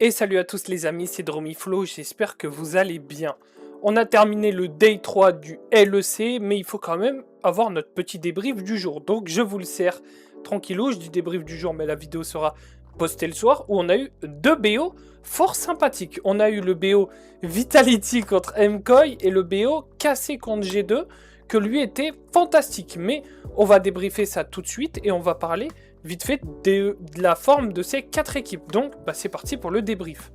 Et salut à tous les amis, c'est Dromiflo, j'espère que vous allez bien. On a terminé le Day 3 du LEC, mais il faut quand même avoir notre petit débrief du jour. Donc je vous le sers tranquillou, je dis débrief du jour, mais la vidéo sera postée le soir, où on a eu deux BO fort sympathiques. On a eu le BO Vitality contre MKOI et le BO KC contre G2, que lui était fantastique. Mais on va débriefer ça tout de suite et on va parler vite fait de la forme de ces quatre équipes. Donc c'est parti pour le débrief.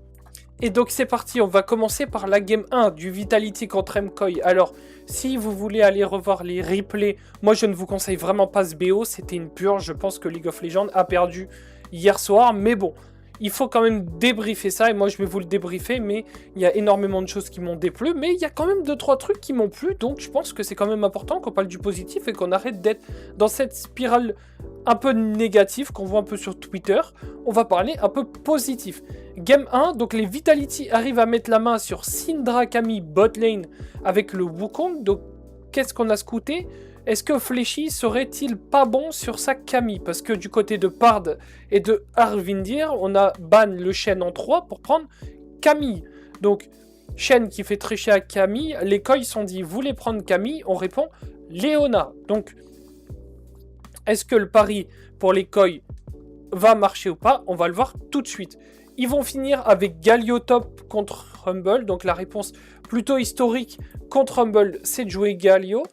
Et donc c'est parti, on va commencer par la game 1 du Vitality contre MKOI. Alors, si vous voulez aller revoir les replays, moi je ne vous conseille vraiment pas ce BO, c'était une purge. Je pense que League of Legends a perdu hier soir, mais bon, il faut quand même débriefer ça, et moi je vais vous le débriefer, mais il y a énormément de choses qui m'ont déplu, mais il y a quand même 2-3 trucs qui m'ont plu, donc je pense que c'est quand même important qu'on parle du positif et qu'on arrête d'être dans cette spirale un peu négative qu'on voit un peu sur Twitter. On va parler un peu positif. Game 1, donc les Vitality arrivent à mettre la main sur Syndra Kami botlane avec le Wukong, donc qu'est-ce qu'on a scouté ? Est-ce que Fléchy serait-il pas bon sur sa Kami? Parce que du côté de Pard et de Arvindir, on a ban le Shen en 3 pour prendre Kami. Donc, Shen qui fait tricher à Kami, les Koi sont dit, vous voulez prendre Kami? On répond Leona. Donc, est-ce que le pari pour les Koi va marcher ou pas? On va le voir tout de suite. Ils vont finir avec Galio top contre Rumble. Donc, la réponse plutôt historique contre Rumble, c'est de jouer Galio.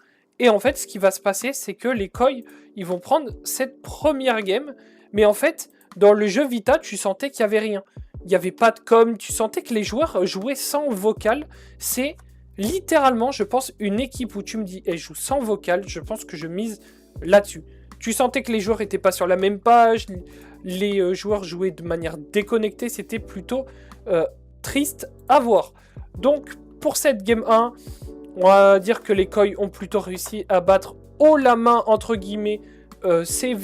Et en fait, ce qui va se passer, c'est que les Koi, ils vont prendre cette première game. Mais en fait, dans le jeu Vita, tu sentais qu'il n'y avait rien. Il n'y avait pas de com, tu sentais que les joueurs jouaient sans vocal. C'est littéralement, je pense, une équipe où tu me dis, elle joue sans vocal, je pense que je mise là-dessus. Tu sentais que les joueurs n'étaient pas sur la même page, les joueurs jouaient de manière déconnectée, c'était plutôt triste à voir. Donc, pour cette game 1... on va dire que les Koi ont plutôt réussi à battre haut la main, entre guillemets, ces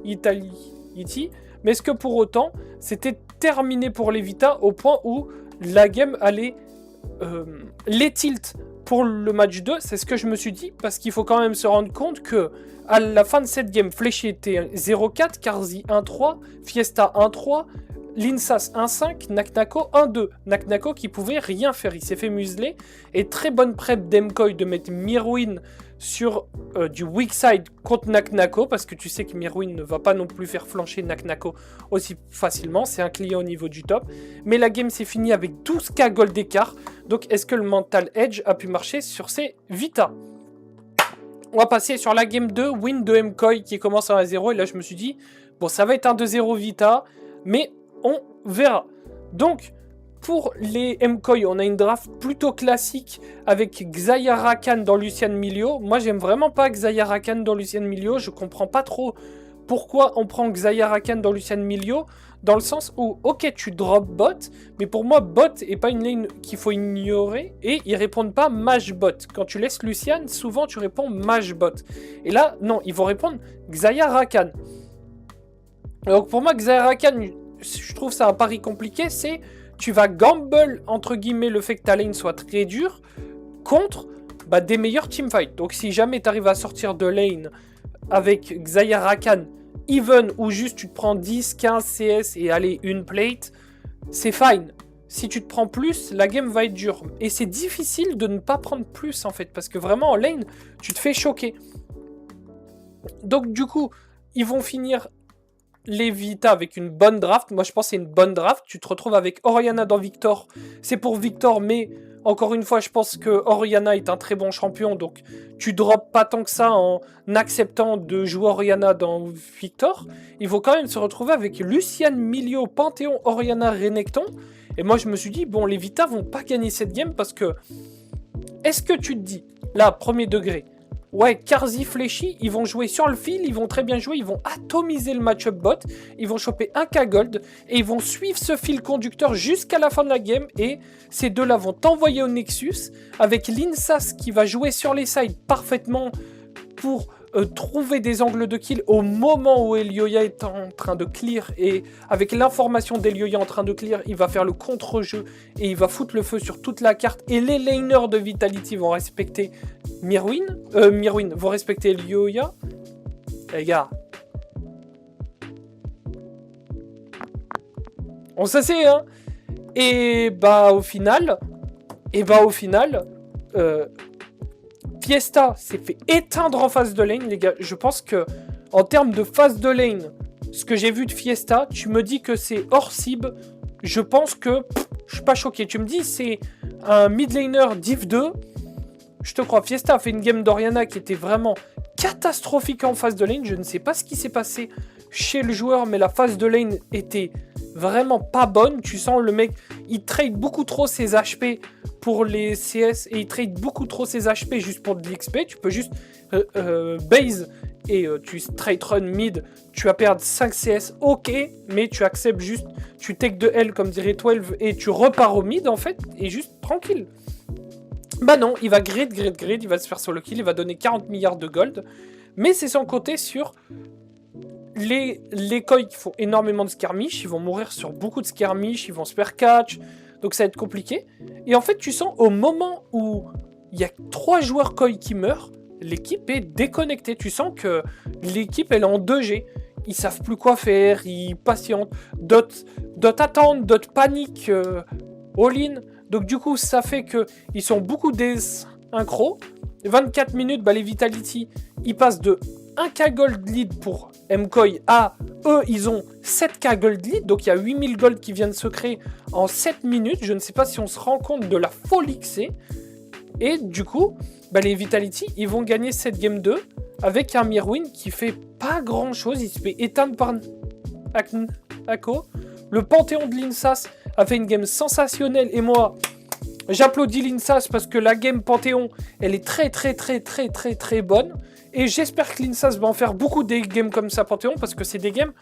Vitality. Mais est-ce que pour autant, c'était terminé pour les Vita au point où la game allait les tilt pour le match 2? C'est ce que je me suis dit, parce qu'il faut quand même se rendre compte que à la fin de cette game, Fléchy était 0-4, Karzi 1-3, Fiesta 1-3, Linsas 1-5, Naknako 1-2. Naknako qui pouvait rien faire, il s'est fait museler. Et très bonne prep d'MKOI de mettre Mirwin sur du weak side contre Naknako, parce que tu sais que Mirwin ne va pas non plus faire flancher Naknako aussi facilement, c'est un client au niveau du top. Mais la game s'est finie avec 12k gold d'écart, donc est-ce que le mental edge a pu marcher sur ces Vita? On va passer sur la game 2, win de MKOI qui commence à 1-0, et là je me suis dit, bon ça va être un 2-0 Vita, mais on verra. Donc, pour les MKOI, on a une draft plutôt classique avec Xayah Rakan dans Lucian Milio. Moi, j'aime vraiment pas Xayah Rakan dans Lucian Milio. Je comprends pas trop pourquoi on prend Xayah Rakan dans Lucian Milio. Dans le sens où, ok, tu drop bot, mais pour moi, bot est pas une lane qu'il faut ignorer. Et ils répondent pas mage bot. Quand tu laisses Lucian, souvent tu réponds mage bot. Et là, non, ils vont répondre Xayah Rakan. Donc pour moi, Xayah Rakan, je trouve ça un pari compliqué, c'est tu vas gamble entre guillemets le fait que ta lane soit très dure contre des meilleurs teamfights. Donc si jamais tu arrives à sortir de lane avec Xayah Rakan even ou juste tu te prends 10, 15 CS et aller une plate, c'est fine. Si tu te prends plus, la game va être dure. Et c'est difficile de ne pas prendre plus en fait, parce que vraiment en lane, tu te fais choquer. Donc du coup, ils vont finir les Vita avec une bonne draft. Moi je pense que c'est une bonne draft. Tu te retrouves avec Orianna dans Victor. C'est pour Victor, mais encore une fois je pense que Orianna est un très bon champion. Donc tu drops pas tant que ça en acceptant de jouer Orianna dans Victor. Il faut quand même se retrouver avec Lucian Milio, Panthéon, Orianna, Renekton. Et moi je me suis dit, bon les Vita vont pas gagner cette game parce que... Est-ce que tu te dis, là, premier degré, ouais, Karzi, Fléchy, ils vont jouer sur le fil, ils vont très bien jouer, ils vont atomiser le match-up bot, ils vont choper un K gold, et ils vont suivre ce fil conducteur jusqu'à la fin de la game, et ces deux-là vont t'envoyer au Nexus, avec Linsas qui va jouer sur les sides parfaitement pour trouver des angles de kill au moment où Elioya est en train de clear, et avec l'information d'Elioya en train de clear, il va faire le contre-jeu, et il va foutre le feu sur toute la carte, et les laners de Vitality vont respecter Mirwin vont respecter Elioya. Les gars, on s'assied, hein. Et bah au final, Fiesta s'est fait éteindre en phase de lane, les gars. Je pense que en termes de phase de lane, ce que j'ai vu de Fiesta, tu me dis que c'est hors cible. Je pense que je suis pas choqué. Tu me dis c'est un mid laner div 2. Je te crois. Fiesta a fait une game d'Oriana qui était vraiment catastrophique en phase de lane. Je ne sais pas ce qui s'est passé chez le joueur, mais la phase de lane était vraiment pas bonne. Tu sens le mec, il trade beaucoup trop ses HP pour les CS et il trade beaucoup trop ses HP juste pour de l'XP. Tu peux juste base et tu straight run mid, tu vas perdre 5 CS, ok, mais tu acceptes juste, tu take de L comme dirait 12 et tu repars au mid en fait, et juste tranquille. Bah non, il va grid, il va se faire solo kill, il va donner 40 milliards de gold, mais c'est sans compter sur les Koi qui font énormément de skirmish, ils vont mourir sur beaucoup de skirmish, ils vont se faire catch, donc ça va être compliqué. Et en fait, tu sens au moment où il y a 3 joueurs Koi qui meurent, l'équipe est déconnectée. Tu sens que l'équipe elle est en 2G. Ils savent plus quoi faire, ils patientent. D'autres attendent, d'autres paniquent all-in. Donc du coup, ça fait qu'ils sont beaucoup des incros. 24 minutes, bah, les Vitality, ils passent de 1k gold lead pour Mkoy à eux, ils ont 7k gold lead. Donc il y a 8000 gold qui viennent se créer en 7 minutes. Je ne sais pas si on se rend compte de la folie que c'est. Et du coup, bah, les Vitality, ils vont gagner cette game 2 avec un Mirwin qui fait pas grand chose. Il se fait éteindre par Ako. Le Panthéon de Linsas a fait une game sensationnelle. Et moi, j'applaudis Linsas parce que la game Panthéon, elle est très bonne. Et j'espère que Linsas va en faire beaucoup des games comme ça Panthéon parce que c'est des games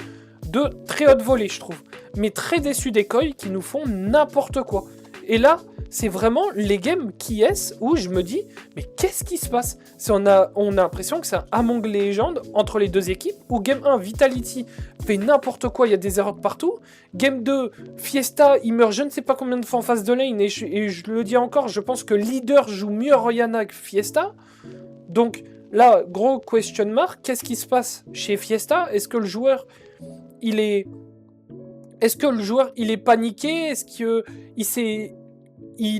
de très haute volée, je trouve. Mais très déçu des Koi qui nous font n'importe quoi. Et là, c'est vraiment les games qui est où je me dis, mais qu'est-ce qui se passe? On a l'impression que c'est un Among Legend entre les deux équipes, où game 1, Vitality fait n'importe quoi, il y a des erreurs partout. Game 2, Fiesta, il meurt je ne sais pas combien de fois en phase de lane, et je le dis encore, je pense que Leader joue mieux Oriana que Fiesta. Donc là, gros question mark, qu'est-ce qui se passe chez Fiesta? Est-ce que le joueur, il est paniqué? Est-ce qu'il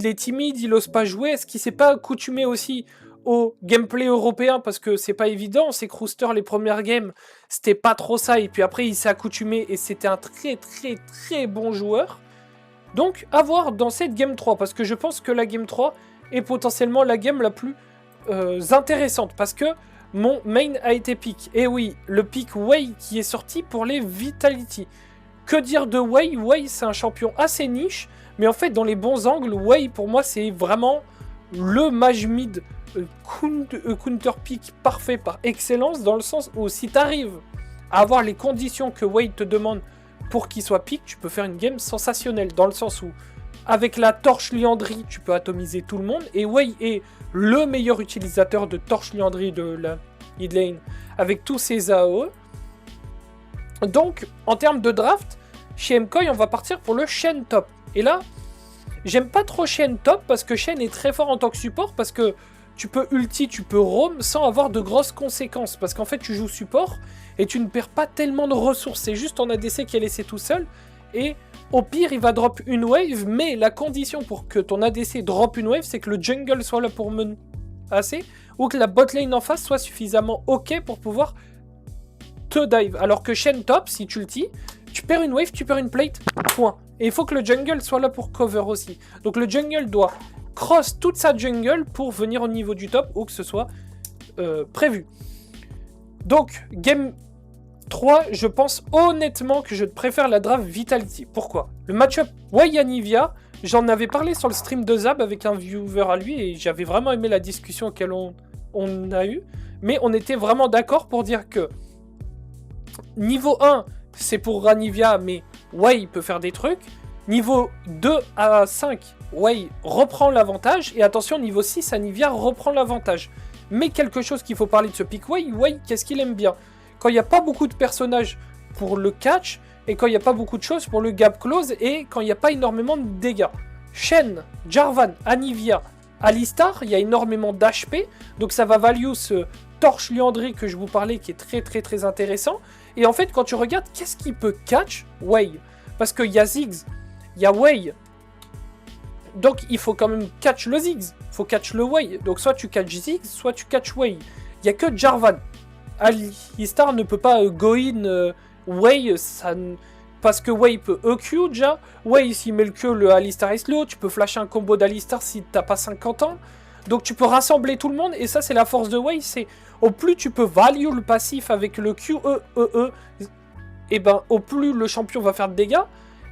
est timide, il ose pas jouer? Est-ce qu'il s'est pas accoutumé aussi au gameplay européen? Parce que c'est pas évident, c'est Crooster, les premières games, c'était pas trop ça. Et puis après, il s'est accoutumé et c'était un très bon joueur. Donc, à voir dans cette game 3. Parce que je pense que la game 3 est potentiellement la game la plus intéressante. Parce que mon main a été pick. Et oui, le pick Wei qui est sorti pour les Vitality. Que dire de Wei? Wei, c'est un champion assez niche. Mais en fait, dans les bons angles, Wei, pour moi, c'est vraiment le mage mid counter pick parfait par excellence, dans le sens où si tu arrives à avoir les conditions que Wei te demande pour qu'il soit pick, tu peux faire une game sensationnelle, dans le sens où avec la torche Liandry, tu peux atomiser tout le monde, et Wei est le meilleur utilisateur de torche Liandry de la mid lane, avec tous ses AOE. Donc, en termes de draft, chez Mkoy, on va partir pour le Shen top. Et là, j'aime pas trop Shen top parce que Shen est très fort en tant que support, parce que tu peux ulti, tu peux roam sans avoir de grosses conséquences. Parce qu'en fait, tu joues support et tu ne perds pas tellement de ressources. C'est juste ton ADC qui est laissé tout seul. Et au pire, il va drop une wave. Mais la condition pour que ton ADC drop une wave, c'est que le jungle soit là pour menacer, ou que la bot lane en face soit suffisamment ok pour pouvoir te dive. Alors que Shen top, si tu ulti, tu perds une wave, tu perds une plate, point. Et il faut que le jungle soit là pour cover aussi. Donc le jungle doit cross toute sa jungle pour venir au niveau du top, ou que ce soit prévu. Donc, game 3, je pense honnêtement que je préfère la draft Vitality. Pourquoi? Le match-up Wei-Anivia, j'en avais parlé sur le stream de Zab avec un viewer à lui, et j'avais vraiment aimé la discussion qu'elle on a eue. Mais on était vraiment d'accord pour dire que niveau 1, c'est pour Anivia, mais Wei peut faire des trucs. Niveau 2 à 5, Wei reprend l'avantage. Et attention, niveau 6, Anivia reprend l'avantage. Mais quelque chose qu'il faut parler de ce pick Wei, qu'est-ce qu'il aime bien? Quand il n'y a pas beaucoup de personnages pour le catch, et quand il n'y a pas beaucoup de choses pour le gap close, et quand il n'y a pas énormément de dégâts. Shen, Jarvan, Anivia, Alistar, il y a énormément d'HP, donc ça va value ce torche Liandry que je vous parlais, qui est très intéressant. Et en fait, quand tu regardes, qu'est-ce qui peut catch Wei? Parce qu'il y a Ziggs, il y a Wei, Donc il faut quand même catch le Ziggs, il faut catch le Wei. Donc soit tu catch Ziggs, soit tu catch Wei. Il n'y a que Jarvan. Alistar ne peut pas go in Wei, parce que Wei peut EQ déjà. Wei, s'il met le Q, le Alistar est slow. Tu peux flasher un combo d'Alistar si t'as pas 50 ans. Donc tu peux rassembler tout le monde. Et ça, c'est la force de Wei. C'est au plus tu peux value le passif avec le Q, et ben au plus le champion va faire de dégâts.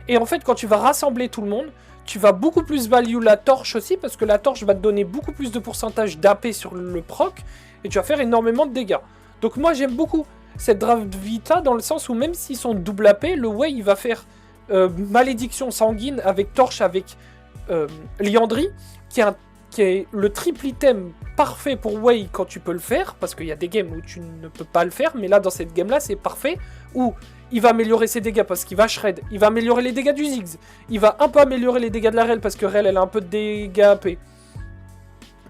Et en fait, quand tu vas rassembler tout le monde, tu vas beaucoup plus value la torche aussi, parce que la torche va te donner beaucoup plus de pourcentage d'AP sur le proc, et tu vas faire énormément de dégâts. Donc moi j'aime beaucoup cette draft Vita, dans le sens où même s'ils sont double AP, le Wei il va faire Malédiction Sanguine avec torche, avec Liandry, qui est le triple item parfait pour Wei quand tu peux le faire, parce qu'il y a des games où tu ne peux pas le faire, mais là dans cette game là c'est parfait, où il va améliorer ses dégâts parce qu'il va shred, il va améliorer les dégâts du Ziggs, il va un peu améliorer les dégâts de la Rel parce que Rel elle a un peu de dégâts AP.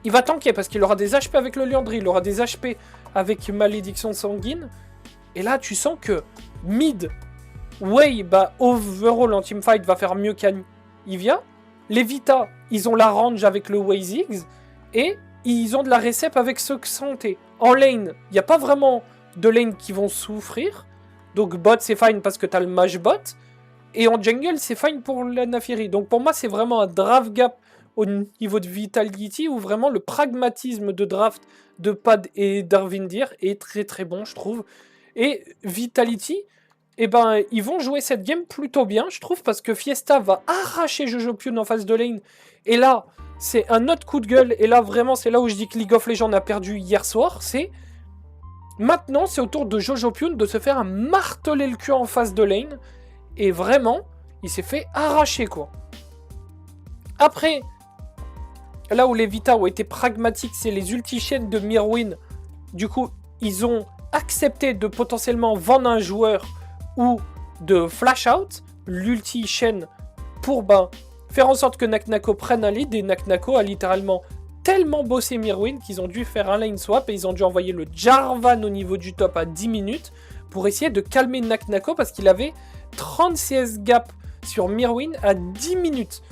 Il va tanker parce qu'il aura des HP avec le Liandry, il aura des HP avec Malédiction Sanguine. Et là tu sens que mid, Wei, bah overall en teamfight va faire mieux qu'Ivia. Les Vita, ils ont la range avec le Wei Ziggs, et ils ont de la récep avec ce santé. En lane, il n'y a pas vraiment de lane qui vont souffrir. Donc bot c'est fine parce que t'as le mage bot. Et en jungle c'est fine pour la Naafiri. Donc pour moi c'est vraiment un draft gap au niveau de Vitality, où vraiment le pragmatisme de draft de Pad et d'Arvindir est très très bon je trouve. Et Vitality, eh ben, ils vont jouer cette game plutôt bien je trouve, parce que Fiesta va arracher Jojopyun en face de lane. Et là c'est un autre coup de gueule. Et là vraiment c'est là où je dis que League of Legends a perdu hier soir. Maintenant, c'est au tour de Jojopyun de se faire marteler le cul en face de lane. Et vraiment, il s'est fait arracher, quoi. Après, là où les Vita ont été pragmatiques, c'est les ulti-chaînes de Mirwin. Du coup, ils ont accepté de potentiellement vendre un joueur ou de flash out l'ulti-chaîne pour faire en sorte que Naknako prenne un lead. Et Naknako a littéralement tellement bossé Mirwin qu'ils ont dû faire un lane swap et ils ont dû envoyer le Jarvan au niveau du top à 10 minutes pour essayer de calmer Naknako, parce qu'il avait 30 CS gap sur Mirwin à 10 minutes.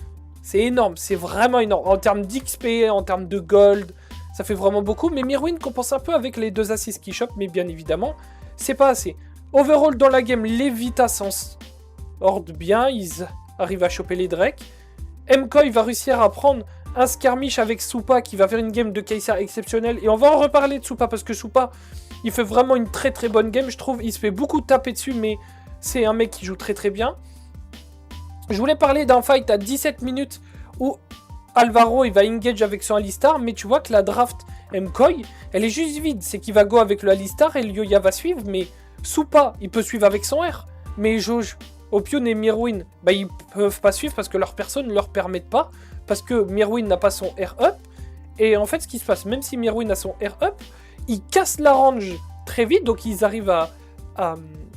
C'est énorme, c'est vraiment énorme. En termes d'XP, en termes de gold, ça fait vraiment beaucoup. Mais Mirwin compense un peu avec les 2 assists qu'il chope, mais bien évidemment, c'est pas assez. Overall dans la game, les Vita s'en sortent bien, ils arrivent à choper les Drake. MKOI va réussir à prendre un skirmish avec Supa qui va faire une game de Kai'Sa exceptionnelle. Et on va en reparler de Supa parce que Supa, il fait vraiment une très très bonne game, je trouve. Il se fait beaucoup taper dessus, mais c'est un mec qui joue très très bien. Je voulais parler d'un fight à 17 minutes où Alvaro il va engage avec son Alistar, mais tu vois que la draft MKOI, elle est juste vide. C'est qu'il va go avec le Alistar et le Yoya va suivre, mais Supa, il peut suivre avec son R. Mais Opyun et Mirwin, ils peuvent pas suivre parce que leur personne ne leur permettent pas. Parce que Mirwin n'a pas son R up. Et en fait, ce qui se passe, même si Mirwin a son R up, il casse la range très vite. Donc ils arrivent à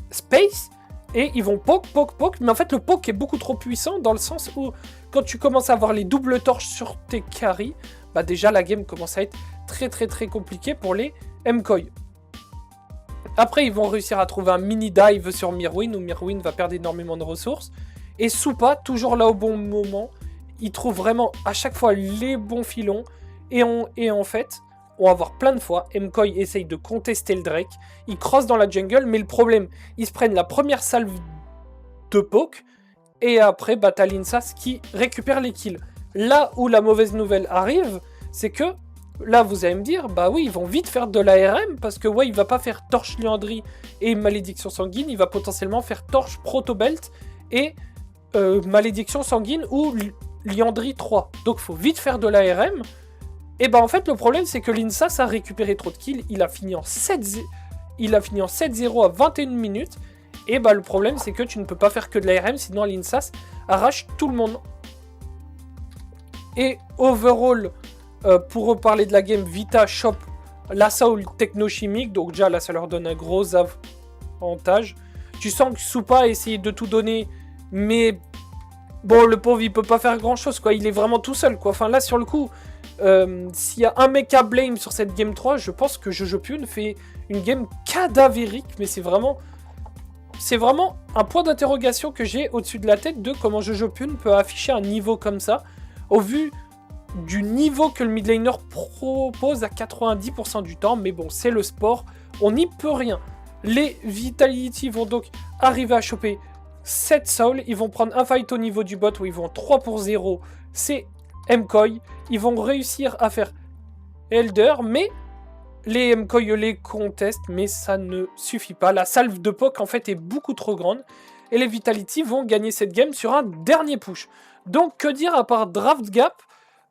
space. Et ils vont poke. Mais en fait, le poke est beaucoup trop puissant dans le sens où quand tu commences à avoir les doubles torches sur tes carries, déjà la game commence à être très très très compliquée pour les MKOI. Après, ils vont réussir à trouver un mini dive sur Mirwin où Mirwin va perdre énormément de ressources. Et Supa, toujours là au bon moment, il trouve vraiment à chaque fois les bons filons. Et en fait, on va voir plein de fois, MKOI essaye de contester le Drake. Il cross dans la jungle, mais le problème, ils se prennent la première salve de poke. Et après, t'as Linsas qui récupère les kills. Là où la mauvaise nouvelle arrive, c'est que, là vous allez me dire, oui, ils vont vite faire de l'ARM, parce que ouais, il va pas faire Torche Liandry et Malédiction Sanguine, il va potentiellement faire Torche Protobelt et Malédiction Sanguine ou Liandry 3. Donc faut vite faire de l'ARM. Et en fait, le problème, c'est que Linsas a récupéré trop de kills, il a fini en 7-0 à 21 minutes. Et le problème, c'est que tu ne peux pas faire que de l'ARM, sinon Linsas arrache tout le monde. Et overall, pour reparler de la game, Vita chope la Soul technochimique, donc déjà là ça leur donne un gros avantage. Tu sens que Supa a essayé de tout donner, mais bon, le pauvre il peut pas faire grand chose, quoi. Il est vraiment tout seul, quoi. Enfin là sur le coup, s'il y a un mec à blame sur cette game 3, je pense que Jojopyun fait une game cadavérique, mais c'est vraiment un point d'interrogation que j'ai au-dessus de la tête de comment Jojopyun peut afficher un niveau comme ça, au vu du niveau que le mid laner propose à 90% du temps. Mais bon, c'est le sport, on n'y peut rien. Les Vitality vont donc arriver à choper 7 souls. Ils vont prendre un fight au niveau du bot où ils vont 3 pour 0. C'est MKOI. Ils vont réussir à faire Elder, mais les MKOI les contestent, mais ça ne suffit pas. La salve de POC en fait est beaucoup trop grande. Et les Vitality vont gagner cette game sur un dernier push. Donc que dire à part Draft Gap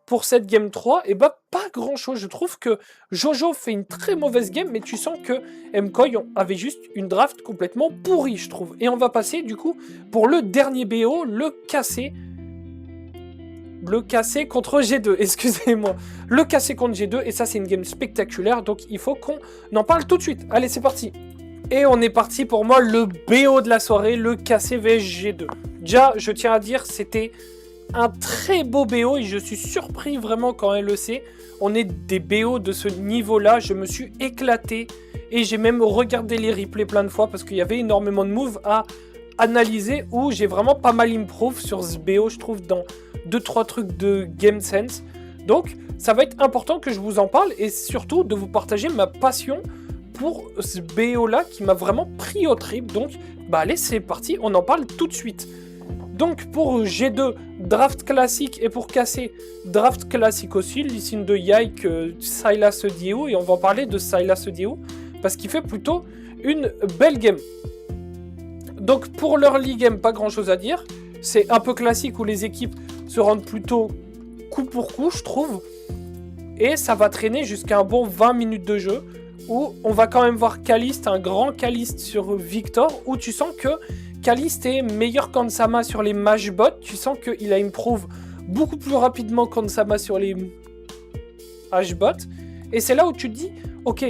pour cette game 3, et bah pas grand chose. Je trouve que Jojo fait une très mauvaise game, mais tu sens que MKOI avait juste une draft complètement pourrie, je trouve. Et on va passer du coup pour le dernier BO, le KC. Le KC contre G2, excusez-moi. Le KC contre G2, et ça c'est une game spectaculaire, donc il faut qu'on en parle tout de suite. Allez, c'est parti. Et on est parti pour moi, le BO de la soirée, le KC vs G2. Déjà, je tiens à dire, c'était un très beau BO et je suis surpris vraiment quand LEC. On est des BO de ce niveau-là. Je me suis éclaté et j'ai même regardé les replays plein de fois parce qu'il y avait énormément de moves à analyser où j'ai vraiment pas mal improve sur ce BO, je trouve, dans 2-3 trucs de game sense. Donc, ça va être important que je vous en parle et surtout de vous partager ma passion pour ce BO-là qui m'a vraiment pris au trip. Donc, bah allez, c'est parti, on en parle tout de suite. Donc pour G2, draft classique, et pour KC, draft classique aussi, Listen de Yike, Sylas Dio, et on va en parler de Sylas Dio, parce qu'il fait plutôt une belle game. Donc pour l'early game, pas grand chose à dire, c'est un peu classique où les équipes se rendent plutôt coup pour coup, je trouve, et ça va traîner jusqu'à un bon 20 minutes de jeu, où on va quand même voir Kalist, un grand Kalist sur Victor, où tu sens que Kalist est meilleur qu'Ansama sur les mage bots. Tu sens qu'il a improve beaucoup plus rapidement qu'Ansama sur les mage bots. Et c'est là où tu te dis, ok,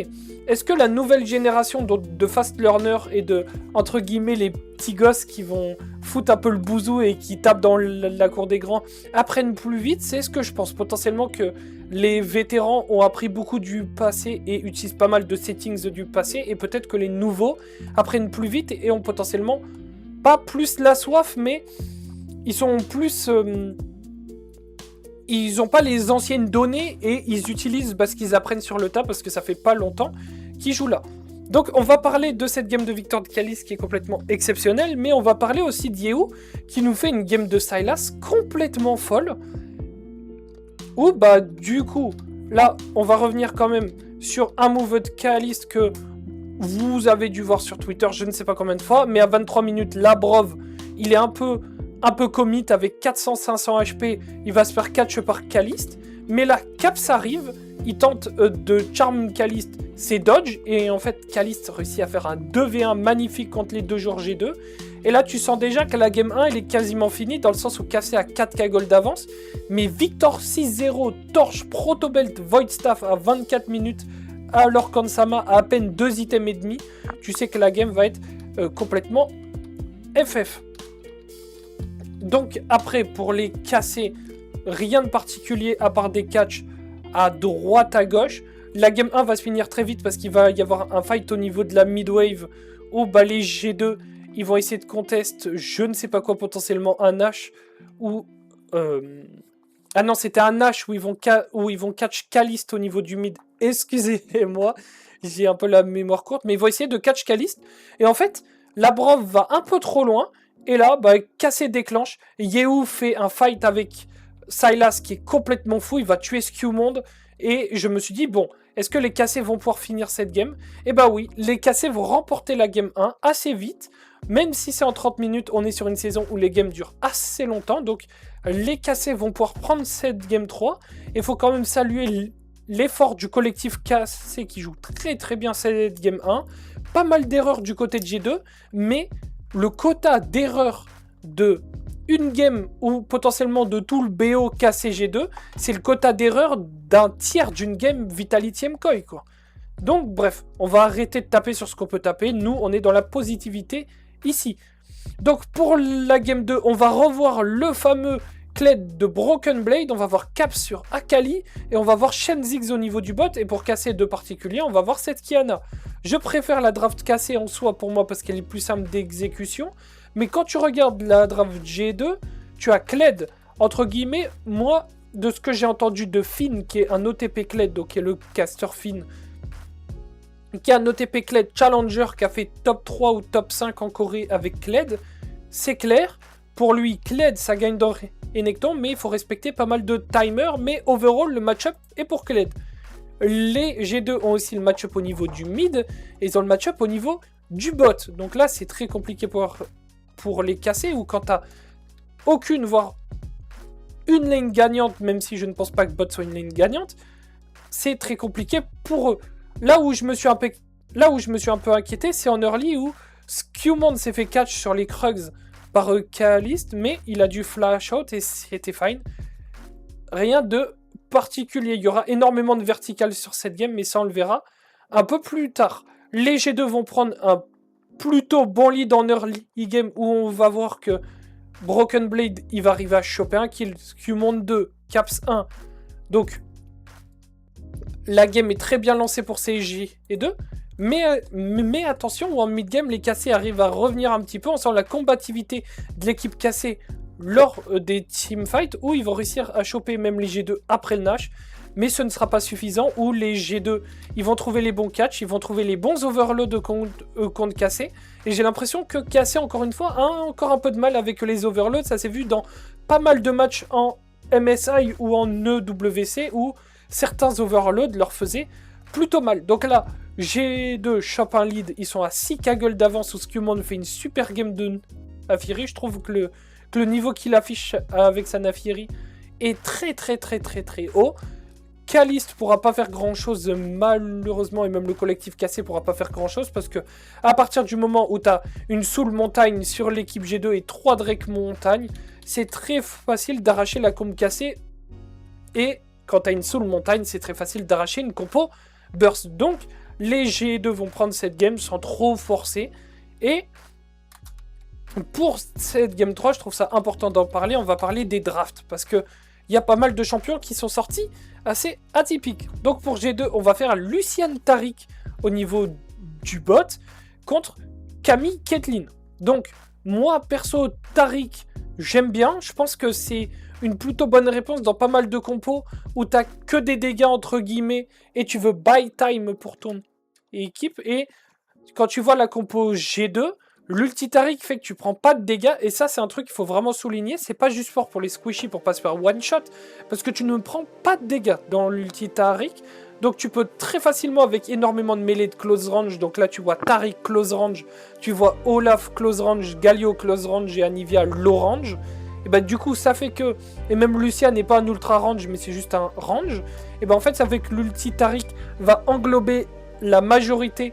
est-ce que la nouvelle génération de fast learners et de, entre guillemets, les petits gosses qui vont foutre un peu le bouzou et qui tapent dans la cour des grands apprennent plus vite? C'est ce que je pense. Potentiellement que les vétérans ont appris beaucoup du passé et utilisent pas mal de settings du passé. Et peut-être que les nouveaux apprennent plus vite et ont potentiellement pas plus la soif, mais ils sont plus... ils n'ont pas les anciennes données et ils utilisent ce qu'ils apprennent sur le tas parce que ça fait pas longtemps qu'ils jouent là. Donc on va parler de cette game de Victor de Kalist qui est complètement exceptionnelle, mais on va parler aussi d'Yeo qui nous fait une game de Sylas complètement folle. Où bah du coup, là on va revenir quand même sur un move de Kalist que vous avez dû voir sur Twitter, je ne sais pas combien de fois, mais à 23 minutes, Labrov, il est un peu commit avec 400-500 HP, il va se faire catch par Kalist, mais là, Caps arrive, il tente de charm Kalist, c'est dodge, et en fait, Kalist réussit à faire un 2v1 magnifique contre les deux joueurs G2, et là, tu sens déjà que la game 1, elle est quasiment finie, dans le sens où KC a 4k gold d'avance, mais Victor 6-0, Torche, Protobelt, Void Staff à 24 minutes, alors qu'Ansama a à peine 2 items et demi, tu sais que la game va être complètement FF. Donc après, pour les KC, rien de particulier à part des catchs à droite à gauche. La game 1 va se finir très vite parce qu'il va y avoir un fight au niveau de la mid-wave où bah, les G2, ils vont essayer de contest je ne sais pas quoi, potentiellement un Nash ou... Ah non, c'était un Nash où ils vont catch Kalist au niveau du mid. Excusez-moi, j'ai un peu la mémoire courte, mais ils vont essayer de catch Kalist. Et en fait, Labrov va un peu trop loin. Et là, bah, KC déclenche. Yehou fait un fight avec Sylas qui est complètement fou. Il va tuer Skewmonde. Et je me suis dit, bon, est-ce que les KC vont pouvoir finir cette game? Et bah oui, les KC vont remporter la game 1 assez vite. Même si c'est en 30 minutes, on est sur une saison où les games durent assez longtemps. Donc, les KC vont pouvoir prendre cette game 3. Il faut quand même saluer l'effort du collectif KC qui joue très très bien cette game 1. Pas mal d'erreurs du côté de G2. Mais le quota d'erreurs de une game ou potentiellement de tout le BO KC G2, c'est le quota d'erreurs d'un tiers d'une game Vitality MKOI, quoi. Donc bref, on va arrêter de taper sur ce qu'on peut taper. Nous, on est dans la positivité ici. Donc pour la game 2, on va revoir le fameux Kled de Broken Blade. On va voir Cap sur Akali. Et on va voir Shenzix au niveau du bot. Et pour casser de particulier, on va voir cette Kiana. Je préfère la draft cassée en soi pour moi parce qu'elle est plus simple d'exécution. Mais quand tu regardes la draft G2, tu as Kled. Entre guillemets, moi, de ce que j'ai entendu de Finn, qui est un OTP Kled, donc qui est le caster Finn, qui est un OTP Kled Challenger, qui a fait top 3 ou top 5 en Corée avec Kled, c'est clair. Pour lui, Kled, ça gagne dans Renekton, mais il faut respecter pas mal de timers. Mais overall, le match-up est pour Kled. Les G2 ont aussi le match-up au niveau du mid, et ils ont le match-up au niveau du bot. Donc là, c'est très compliqué pour les casser, ou quand t'as aucune, voire une lane gagnante, même si je ne pense pas que bot soit une lane gagnante, c'est très compliqué pour eux. Là où je me suis un peu inquiété, c'est en early où Skewmon s'est fait catch sur les Krugs par Kalist, mais il a dû flash out et c'était fine. Rien de particulier. Il y aura énormément de vertical sur cette game, mais ça on le verra un peu plus tard. Les G2 vont prendre un plutôt bon lead en early game où on va voir que Broken Blade, il va arriver à choper un kill, Skewmon 2, Caps 1. Donc, la game est très bien lancée pour ces G2. Mais attention, en mid-game, les cassés arrivent à revenir un petit peu. On sent la combativité de l'équipe cassée lors des teamfights, où ils vont réussir à choper même les G2 après le Nash. Mais ce ne sera pas suffisant, où les G2, ils vont trouver les bons catchs, ils vont trouver les bons overloads contre Cassé. Et j'ai l'impression que Cassé, encore une fois, a encore un peu de mal avec les overloads. Ça s'est vu dans pas mal de matchs en MSI ou en EWC, où certains overloads leur faisaient plutôt mal. Donc là, G2 chope un lead, ils sont à 6 kaggle d'avance, où Skewmon fait une super game de Naafiri. Je trouve que le niveau qu'il affiche avec sa Naafiri est très haut. Kalist pourra pas faire grand chose malheureusement, et même le collectif cassé pourra pas faire grand chose, parce que à partir du moment où tu as une Soul Montagne sur l'équipe G2 et 3 Drake Montagne, c'est très facile d'arracher la comp cassée, et quand tu as une Soul Montagne, c'est très facile d'arracher une compo Burst. Donc les G2 vont prendre cette game sans trop forcer, et pour cette game 3, je trouve ça important d'en parler. On va parler des drafts, parce que il y a pas mal de champions qui sont sortis assez atypiques. Donc pour G2, on va faire Lucian Taric au niveau du bot contre Camille Caitlyn. Donc moi perso, Taric, j'aime bien. Je pense que c'est une plutôt bonne réponse dans pas mal de compos où tu n'as que des dégâts entre guillemets et tu veux buy time pour ton équipe. Et quand tu vois la compo G2, l'ulti Taric fait que tu prends pas de dégâts, et ça c'est un truc qu'il faut vraiment souligner. C'est pas juste fort pour les squishy pour pas se faire one shot, parce que tu ne prends pas de dégâts dans l'ulti Taric. Donc tu peux très facilement, avec énormément de mêlées de close range, donc là tu vois Taric close range, tu vois Olaf close range, Galio close range et Anivia low range. Et bah du coup ça fait que, et même Lucian n'est pas un ultra range mais c'est juste un range, et bah en fait ça fait que l'ulti Taric va englober la majorité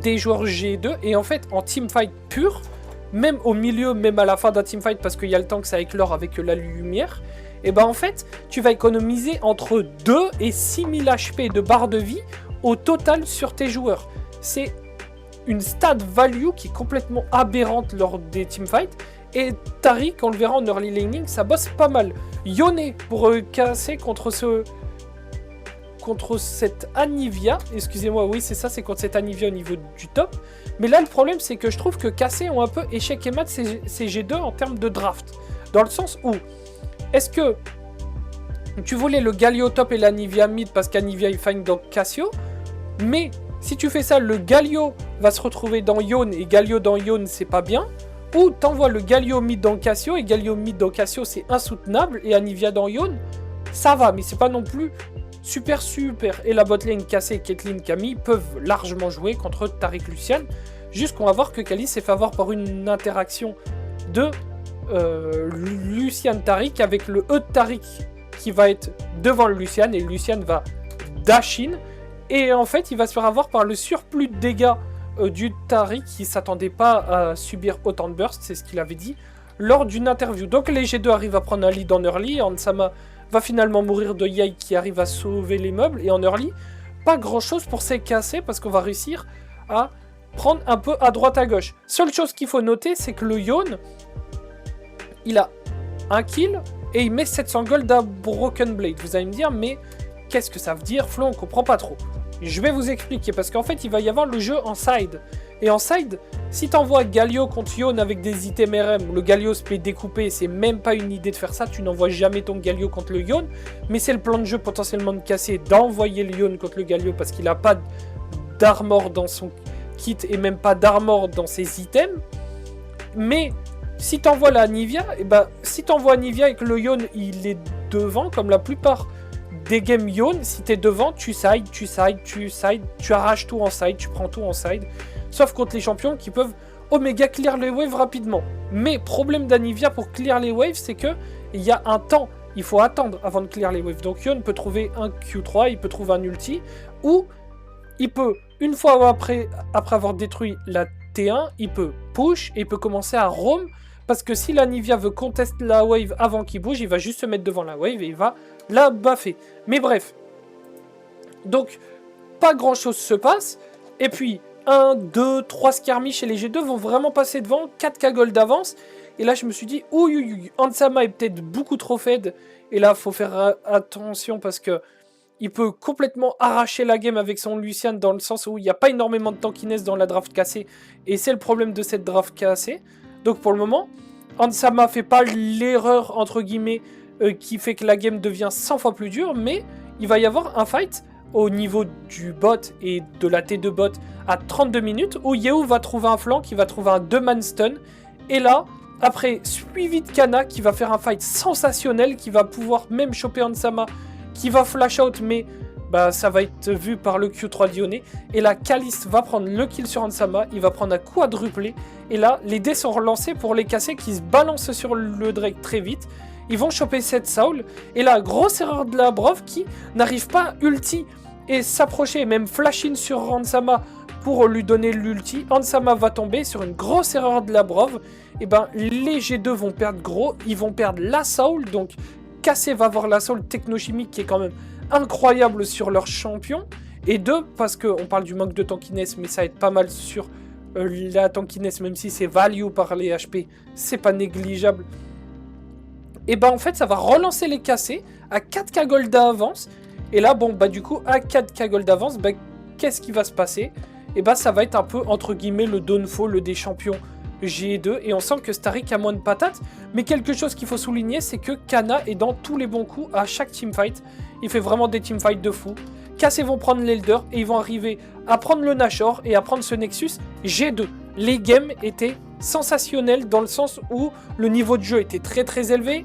des joueurs G2, et en fait en teamfight pur, même au milieu, même à la fin d'un teamfight, parce qu'il y a le temps que ça éclore avec la lumière, et ben en fait tu vas économiser entre 2 et 6000 HP de barre de vie au total sur tes joueurs. C'est une stat value qui est complètement aberrante lors des teamfights, et Taric, on le verra en early laning, ça bosse pas mal. Yone pour casser contre cette Anivia, excusez-moi, oui c'est ça, c'est contre cette Anivia au niveau du top. Mais là le problème c'est que je trouve que Cassé ont un peu échec et mat ces G2 en termes de draft. Dans le sens où, est-ce que tu voulais le Galio top et l'Anivia mid parce qu'Anivia il find dans Cassio, mais si tu fais ça, le Galio va se retrouver dans Yone, et Galio dans Yone c'est pas bien, ou t'envoies le Galio mid dans Cassio, et Galio mid dans Cassio c'est insoutenable, et Anivia dans Yone, ça va, mais c'est pas non plus super. Et la botlane Cassé, Caitlyn, Camille peuvent largement jouer contre Taric Lucian, jusqu'on va voir que Kali s'est fait avoir par une interaction de Lucian Taric avec le E de Taric qui va être devant le Lucian, et Lucian va dash in, et en fait il va se faire avoir par le surplus de dégâts du Taric qui s'attendait pas à subir autant de burst, c'est ce qu'il avait dit lors d'une interview. Donc les G2 arrivent à prendre un lead en early, Ansama va finalement mourir de Yai qui arrive à sauver les meubles, et en early, pas grand chose pour ces casser, parce qu'on va réussir à prendre un peu à droite à gauche. Seule chose qu'il faut noter, c'est que le Yone, il a un kill, et il met 700 gold à Broken Blade. Vous allez me dire, mais qu'est-ce que ça veut dire, Flo, on comprend pas trop. Je vais vous expliquer, parce qu'en fait, il va y avoir le jeu en side. Et en side, si t'envoies Galio contre Yone avec des items RM, le Galio se fait découper, c'est même pas une idée de faire ça, tu n'envoies jamais ton Galio contre le Yone, mais c'est le plan de jeu potentiellement de casser d'envoyer le Yone contre le Galio parce qu'il a pas d'armor dans son kit et même pas d'armor dans ses items. Mais si t'envoies la Anivia, et si t'envoies Anivia et que le Yone il est devant, comme la plupart des games Yone, si t'es devant, tu side, tu arraches tout en side, tu prends tout en side. Sauf contre les champions qui peuvent Omega clear les waves rapidement. Mais problème d'Anivia pour clear les waves, c'est que il y a un temps. Il faut attendre avant de clear les waves. Donc Yone peut trouver un Q3, il peut trouver un ulti, ou il peut, une fois après avoir détruit la T1, il peut push et il peut commencer à roam. Parce que si l'Anivia veut contest la wave avant qu'il bouge, il va juste se mettre devant la wave et il va la baffer. Mais bref. Donc, pas grand chose se passe. Et puis, 1, 2, 3 skirmish et les G2 vont vraiment passer devant. 4k gold d'avance. Et là, je me suis dit, ouh, Hansama est peut-être beaucoup trop fed. Et là, il faut faire attention parce que il peut complètement arracher la game avec son Lucian dans le sens où il n'y a pas énormément de tankiness dans la draft cassée. Et c'est le problème de cette draft cassée. Donc pour le moment, Hansama fait pas l'erreur entre guillemets qui fait que la game devient 100 fois plus dure, mais il va y avoir un fight au niveau du bot et de la T2 bot à 32 minutes où Yeo va trouver un flank, qui va trouver un 2-man stun, et là, après, suivi de Kana qui va faire un fight sensationnel, qui va pouvoir même choper Hansama, qui va flash out, mais ça va être vu par le Q3 Dioné. Et là, Kalist va prendre le kill sur Hansama, il va prendre un quadruplé. Et là, les dés sont relancés pour les casser qui se balancent sur le Drake très vite. Ils vont choper cette Saul. Et là, grosse erreur de la Brov qui n'arrive pas ulti et s'approcher, même flash in sur Hansama pour lui donner l'ulti. Hansama va tomber sur une grosse erreur de la Brov. Et les G2 vont perdre gros, ils vont perdre la Saul. Donc, Cassé va avoir la Saul technochimique qui est quand même incroyable sur leur champion. Et 2, parce qu'on parle du manque de tankiness, mais ça aide pas mal sur la tankiness, même si c'est value par les HP, c'est pas négligeable. Et en fait, ça va relancer les cassés à 4k gold d'avance. Et là, du coup, à 4k gold d'avance, qu'est-ce qui va se passer? Et ça va être un peu, entre guillemets, le downfall des champions G2. Et on sent que Starik a moins de patates. Mais quelque chose qu'il faut souligner, c'est que Kana est dans tous les bons coups à chaque teamfight. Il fait vraiment des teamfights de fou. Cassés vont prendre l'Elder et ils vont arriver à prendre le Nashor et à prendre ce Nexus G2. Les games étaient sensationnels dans le sens où le niveau de jeu était très très élevé.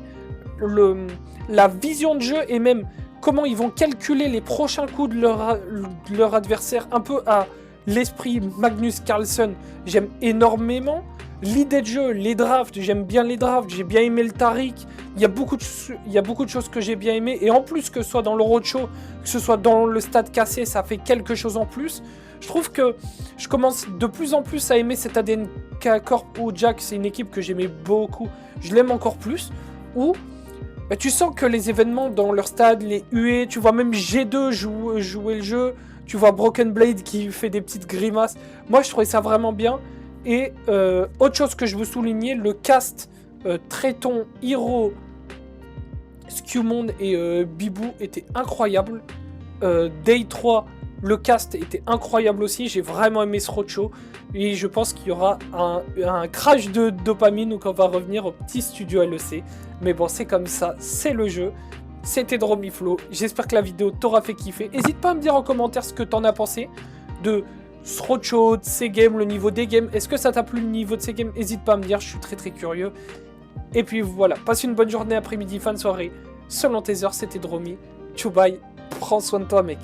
La vision de jeu et même comment ils vont calculer les prochains coups de leur adversaire, un peu à l'esprit Magnus Carlsen, j'aime énormément. L'idée de jeu, les drafts, j'aime bien les drafts, j'ai bien aimé le Taric, il y a beaucoup de choses que j'ai bien aimé, et en plus que ce soit dans le roadshow, que ce soit dans le stade cassé, ça fait quelque chose en plus. Je trouve que je commence de plus en plus à aimer cette ADNK Corp où Jack, c'est une équipe que j'aimais beaucoup, je l'aime encore plus, où tu sens que les événements dans leur stade, les UE, tu vois même G2 jouer le jeu, tu vois Broken Blade qui fait des petites grimaces, moi je trouvais ça vraiment bien. Et autre chose que je veux souligner, le cast Tréton, Hiro, Skewmond et Bibou était incroyable. Day 3, le cast était incroyable aussi, j'ai vraiment aimé ce roadshow. Et je pense qu'il y aura un crash de dopamine ou qu'on va revenir au petit studio LEC. Mais bon, c'est comme ça, c'est le jeu. C'était Dromiflo, j'espère que la vidéo t'aura fait kiffer. N'hésite pas à me dire en commentaire ce que t'en as pensé de ce roadshow, de ces games, le niveau des games. Est-ce que ça t'a plu le niveau de ces games? N'hésite pas à me dire, je suis très très curieux. Et puis voilà, passe une bonne journée, après-midi, fin de soirée. Selon tes heures, c'était Dromi. Tchou bye, prends soin de toi mec.